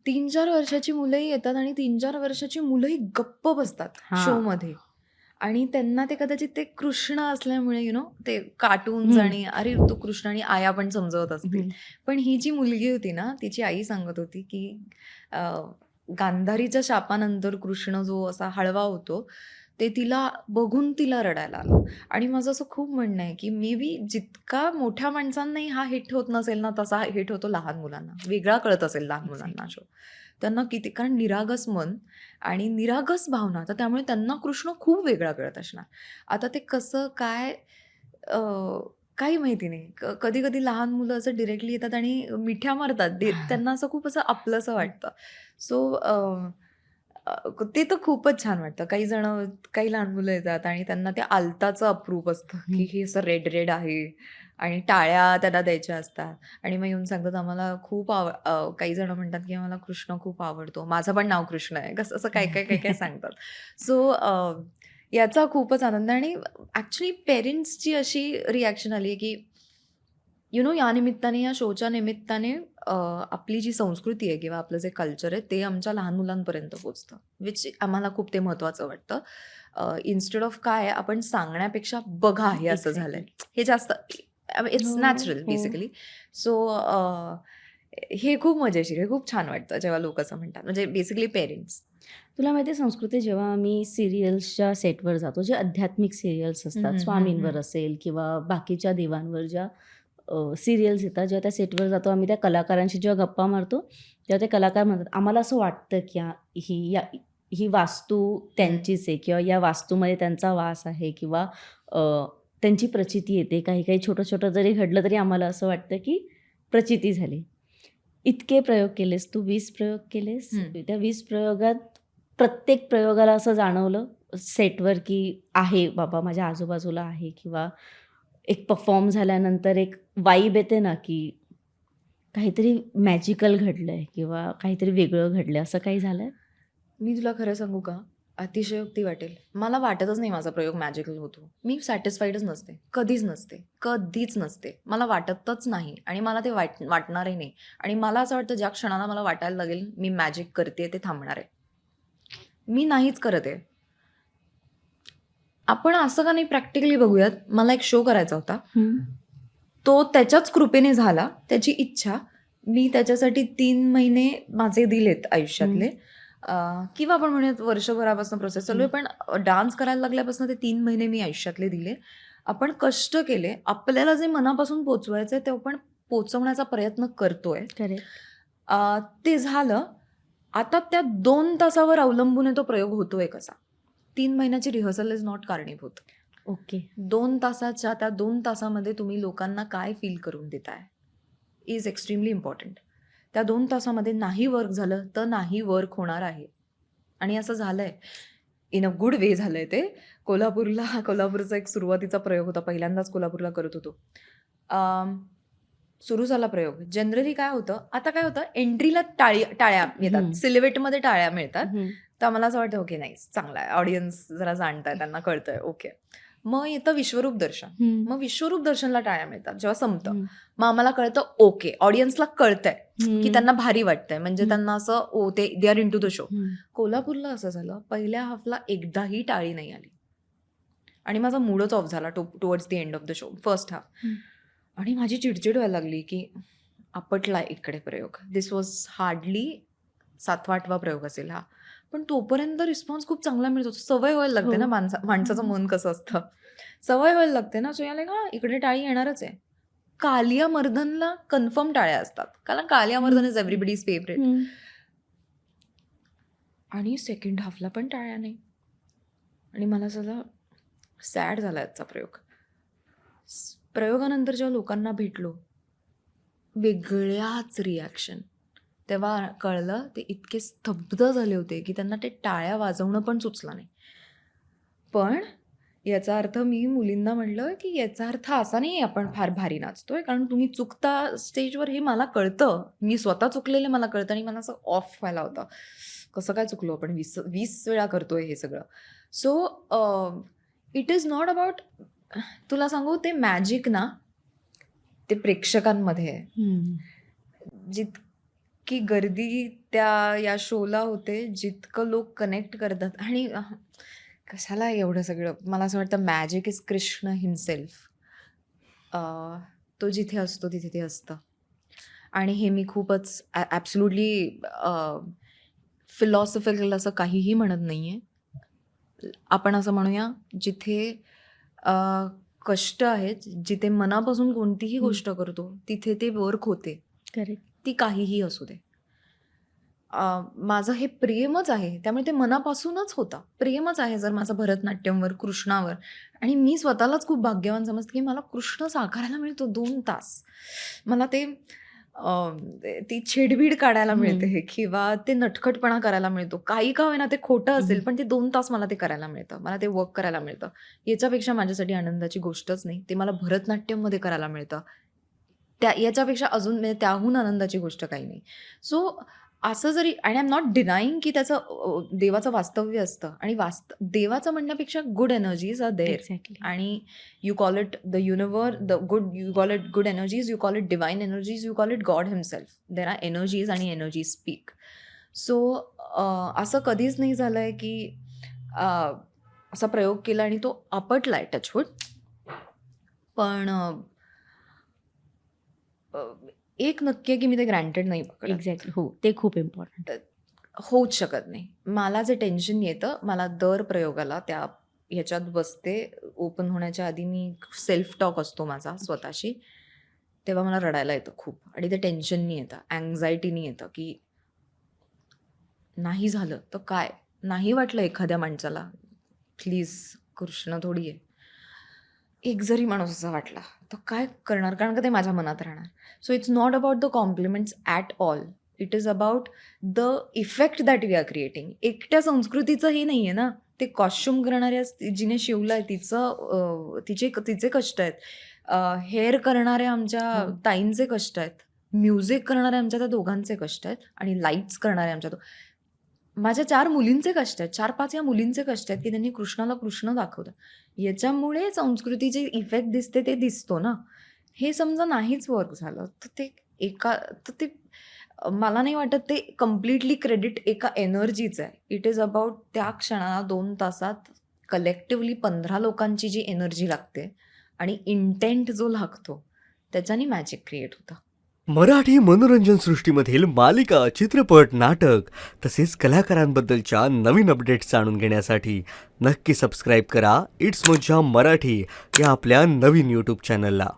3-4 वर्षाची मुलंही येतात आणि 3-4 वर्षाची मुलंही गप्प बसतात शोमध्ये. आणि त्यांना ते कदाचित ते कृष्ण असल्यामुळे ते कार्टून्स आणि अरे तो कृष्ण आणि आया पण समजवत असतील. पण ही जी मुलगी होती ना, तिची आई सांगत होती की अ, गांधारीच्या शापानंतर कृष्ण जो असा हळवा होतो, ते तिला बघून तिला रडायला आलं. आणि माझं असं खूप म्हणणं आहे की मे बी जितका मोठ्या माणसांनाही हा हिट होत नसेल ना, तसा हिट होतो लहान मुलांना. वेगळा कळत असेल लहान मुलांना शो. त्यांना किती, कारण निरागस मन आणि निरागस भावना, तर त्यामुळे त्यांना कृष्ण खूप वेगळा कळत असणार. आता ते कसं काय अ, काही माहिती नाही. कधी-कधी लहान मुलं असं डिरेक्टली येतात आणि मिठ्या मारतात. त्यांना असं खूप असं आपलंसं वाटतं. सो ते तर खूपच छान वाटतं. काही लहान मुलं येतात आणि त्यांना ते आलताचं अप्रूप असतं, की हे असं रेड-रेड आहे आणि टाळ्या त्यांना द्यायच्या असतात आणि मग येऊन सांगतात आम्हाला खूप काही जण म्हणतात, की आम्हाला कृष्ण खूप आवडतो. माझं पण नाव कृष्ण आहे. कसं असं काय-काय सांगतात. सो याचा खूपच आनंद आणि ॲक्चुअली पेरेंट्सची अशी रिॲक्शन आली आहे, की या निमित्ताने, या शोच्या निमित्ताने आपली जी संस्कृती आहे किंवा आपलं जे कल्चर आहे, ते आमच्या लहान मुलांपर्यंत पोहोचतं. विच आम्हाला खूप ते महत्त्वाचं वाटतं. इन्स्टेड ऑफ काय आपण सांगण्यापेक्षा बघा हे असं झालंय. एक्झॅक्टली. हे जास्त इट्स हो, नॅचरल हो. बेसिकली. सो हे खूप मजेशीर आहे. खूप छान वाटतं जेव्हा लोक असं म्हणतात. म्हणजे बेसिकली पेरेंट्स. तुला माहिती आहे संस्कृती, जेव्हा आम्ही सीरियल्सच्या सेटवर जातो, जे आध्यात्मिक सीरियल्स हं, असतात, हं, हं, स्वामींवर हं. असेल किंवा बाकीच्या देवांवर ज्या सीरियल्स येतात, जेव्हा त्या सेटवर जातो आम्ही, त्या कलाकारांशी जेव्हा गप्पा मारतो, तेव्हा ते कलाकार म्हणतात, आम्हाला असं वाटतं की ही वास्तू हं. त्यांचीच आहे किंवा या वास्तूमध्ये त्यांचा वास आहे किंवा अ, त्यांची प्रचिती येते. काही-काही छोटं-छोटं जरी घडलं तरी आम्हाला असं वाटतं की प्रचिती झाली. इतके प्रयोग केलेस तू, 20 प्रयोग केलेस. हं. त्या 20 प्रयोगात प्रत्येक प्रयोगाला असं जाणवलं सेटवर की आहे बाबा माझ्या आजूबाजूला आहे, किंवा एक परफॉर्म झाल्यानंतर एक वाइब येते ना, की काहीतरी मॅजिकल घडलंय किंवा काहीतरी वेगळं घडलंय, असं काही झालंय? मी तुला खरं सांगू का? अतिशयोक्ती वाटेल. मला वाटतच नाही माझा प्रयोग मॅजिकल होतो. मी सॅटिस्फाईडच नसते. कधीच नसते. कधीच नसते. मला वाटतच नाही आणि मला ते वाटणारही नाही. आणि मला असं वाटतं ज्या क्षणाला मला वाटायला लागेल मी मॅजिक करतेय ते थांबणार आहे. मी नाहीच करत आहे. आपण असं का नाही प्रॅक्टिकली बघूयात. मला एक शो करायचा होता. तो त्याच्याच कृपेने झाला. त्याची इच्छा. मी त्याच्यासाठी 3 महिने माझे दिलेत आयुष्यातले. किंवा आपण म्हणूयात वर्षभरापासून प्रोसेस चालू आहे. पण डान्स करायला लागल्यापासून ते 3 महिने मी आयुष्यातले दिले. आपण कष्ट केले. आपल्याला जे मनापासून पोहोचवायचंय ते आपण पोहोचवण्याचा प्रयत्न करतोय. करेक्ट. ते झालं. आता त्या 2 तासावर अवलंबून आहे तो प्रयोग होतोय कसा. 3 महिन्याची रिहर्सल इज नॉट कारणीभूत. ओके. 2 तासामध्ये तुम्ही लोकांना काय फील करून देताय इज एक्स्ट्रीमली इम्पॉर्टंट. त्या 2 तासामध्ये नाही वर्क झालं तर नाही वर्क होणार आहे. आणि असं झालंय. इन अ गुड वे झालंय ते. कोल्हापूरचा एक सुरुवातीचा प्रयोग होता. पहिल्यांदाच कोल्हापूरला करत होतो. सुरू झाला प्रयोग. जनरली काय होतं, आता काय होतं, एंट्रीला टाळ्या येतात. सिल्हवेटमध्ये टाळ्या मिळतात. तर मला असं वाटतं ओके नाईस, चांगला आहे. ऑडियन्स जरा जाणताय, त्यांना कळतंय. ओके. मग येतं विश्वरूप दर्शन. मग विश्वरूप दर्शनला टाळ्या मिळतात जेव्हा संपतं. मग आम्हाला कळतं ओके, ऑडियन्सला कळतंय की त्यांना भारी वाटतंय. म्हणजे त्यांना असं they are into the show. कोल्हापूरला असं झालं, पहिल्या हाफला एकदाही टाळी नाही आली. आणि माझा मूडच ऑफ झाला towards the end of the show, first half. आणि माझी चिडचिड व्हायला लागली की आपटला इकडे प्रयोग. दिस वॉज हार्डली 7वा-8वा प्रयोग असेल हा. पण तोपर्यंत रिस्पॉन्स खूप चांगला मिळत होता. सवय व्हायला लागते ना माणसाचं मन कसं असतं. सवय व्हायला लागते ना. सो याला हां, इकडे टाळी येणारच आहे. कालिया मर्दनला कन्फर्म टाळ्या असतात. कारण कालिया मर्दन इज एव्हरीबडीज फेवरेट. आणि सेकंड हाफला पण टाळ्या नाही. आणि मला सगळं सॅड झाला आजचा प्रयोग. प्रयोगानंतर जेव्हा लोकांना भेटलो, वेगळ्याच रिॲक्शन. तेव्हा कळलं ते इतके स्तब्ध झाले होते की त्यांना ते टाळ्या वाजवणं पण सुचलं नाही. पण याचा अर्थ मी मुलींना म्हटलं की याचा अर्थ असा नाही आपण फार भारी नाचतोय, कारण तुम्ही चुकता स्टेजवर हे मला कळतं. मी स्वतः चुकलेले मला कळतं आणि मला असं ऑफ व्हायला होतं. कसं काय चुकलो आपण 20 वेळा करतोय हे सगळं. So it is not about, तुला सांगू ते मॅजिक ना, ते प्रेक्षकांमध्ये आहे. जितकी गर्दी या शोला होते, जितकं लोक कनेक्ट करतात आणि कशाला एवढं सगळं. मला असं वाटतं मॅजिक इज कृष्ण हिमसेल्फ. तो जिथे असतो तिथे ते असतं. आणि हे मी खूपच ॲब्सोल्युटली फिलॉसॉफिकल असं काहीही म्हणत नाही आहे. आपण असं म्हणूया, जिथे अ, कष्ट आहेत, जिथे मनापासून कोणतीही गोष्ट करतो, तिथे ते वर्क होते. करेक्ट. ती काहीही असू दे. माझं हे प्रेमच आहे, त्यामुळे ते मनापासूनच होतं. प्रेमच आहे जर माझं भरतनाट्यमवर, कृष्णावर. आणि मी स्वतःलाच खूप भाग्यवान समजते, की मला कृष्ण साकारायला मिळतो 2 तास. मला ती छेडछाड काढायला मिळते किंवा ते नटखटपणा करायला मिळतो. काही का होईना ते खोटं असेल, पण ते 2 तास मला ते करायला मिळतं. मला ते वर्क करायला मिळतं. याच्यापेक्षा माझ्यासाठी आनंदाची गोष्टच नाही. ते मला भरतनाट्यममध्ये करायला मिळतं. याच्यापेक्षा अजून म्हणजे त्याहून आनंदाची गोष्ट काही नाही. सो असं जरी आणि आय एम नॉट डिनाईंग की त्याचं देवाचं वास्तव्य असतं आणि देवाचं म्हणण्यापेक्षा good energies are there. Exactly. आणि you call it the you call it good energies, you call it divine energies, you call it God himself. There are energies आणि एनर्जीज स्पीक. सो असं कधीच नाही झालंय की असा प्रयोग केला आणि तो आपटलाय टचवूड. पण एक नक्की आहे की मी ते ग्रँटेड नाही पकडत. एक्झॅक्टली. हो, ते खूप इम्पॉर्टंट. होऊच शकत नाही. मला जे टेन्शन येतं, मला दर प्रयोगाला ह्याच्यात बसते, ओपन होण्याच्या आधी मी सेल्फ टॉक असतो माझा स्वतःशी, तेव्हा मला रडायला येतं खूप. आणि ते टेन्शननी येतं, अँक्झायटीनी येतं की नाही झालं तर काय. नाही वाटलं एखाद्या माणसाला, प्लीज कृष्ण थोडी आहे, एक जरी माणूस असा वाटला तर काय करणार, कारण का ते माझ्या मनात राहणार. So it's not about the compliments at all. It is about the effect that we are creating. एकट्या संस्कृतीचं हे नाही आहे ना. ते कॉस्च्युम करणाऱ्या जिने शिवलं आहे तिचे कष्ट आहेत. हेअर करणाऱ्या आमच्या ताईंचे कष्ट आहेत. म्युझिक करणाऱ्या आमच्या त्या दोघांचे कष्ट आहेत. आणि लाईट्स करणाऱ्या आमच्या माझ्या 4 मुलींचे कष्ट आहेत. 4-5 या मुलींचे कष्ट आहेत की त्यांनी कृष्णाला कृष्ण दाखवलं. याच्यामुळे संस्कृतीचे इफेक्ट दिसते, ते दिसतो ना. हे समजा नाहीच वर्क झालं तर ते मला नाही वाटत ते कम्प्लिटली क्रेडिट एका एनर्जीचं आहे. इट इज अबाउट त्या क्षणाला 2 तासात कलेक्टिव्हली 15 लोकांची जी एनर्जी लागते आणि इंटेंट जो लागतो, त्याच्याने मॅजिक क्रिएट होतं. मराठी मनोरंजन सृष्टीमधील मालिका, चित्रपट, नाटक तसेच कलाकारांबद्दलच्या नवीन अपडेट्स जाणून घेण्यासाठी नक्की सबस्क्राईब करा इट्स मज्जा मराठी या आपल्या नवीन यूट्यूब चॅनलला.